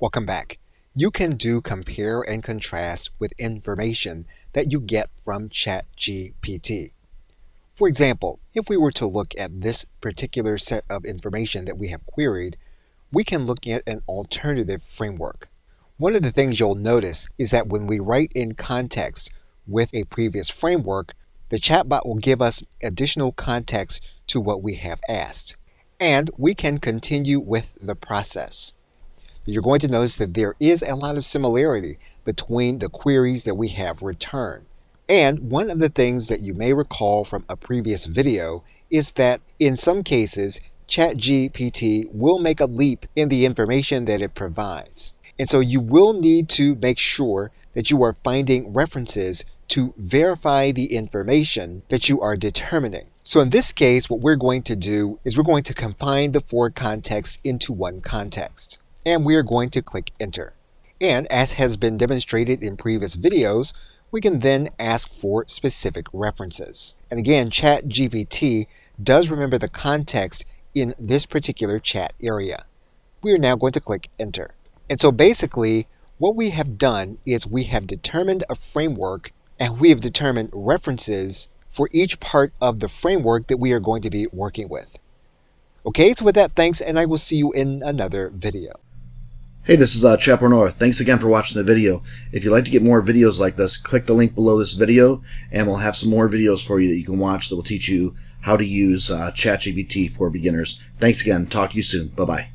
Welcome back. You can do compare and contrast with information that you get from ChatGPT. For example, if we were to look at this particular set of information that we have queried, we can look at an alternative framework. One of the things you'll notice is that when we write in context with a previous framework, the chatbot will give us additional context to what we have asked. And we can continue with the process. You're going to notice that there is a lot of similarity between the queries that we have returned. And one of the things that you may recall from a previous video is that in some cases, ChatGPT will make a leap in the information that it provides. And so you will need to make sure that you are finding references to verify the information that you are determining. So in this case, what we're going to do is we're going to combine the four contexts into one context. And we are going to click Enter. And as has been demonstrated in previous videos, we can then ask for specific references. And again, ChatGPT does remember the context in this particular chat area. We are now going to click Enter. And so basically, what we have done is we have determined a framework and we have determined references for each part of the framework that we are going to be working with. Okay, so with that, thanks, and I will see you in another video. Hey, this is Chappell North. Thanks again for watching the video. If you'd like to get more videos like this, click the link below this video, and we'll have some more videos for you that you can watch that will teach you how to use ChatGPT for beginners. Thanks again. Talk to you soon. Bye-bye.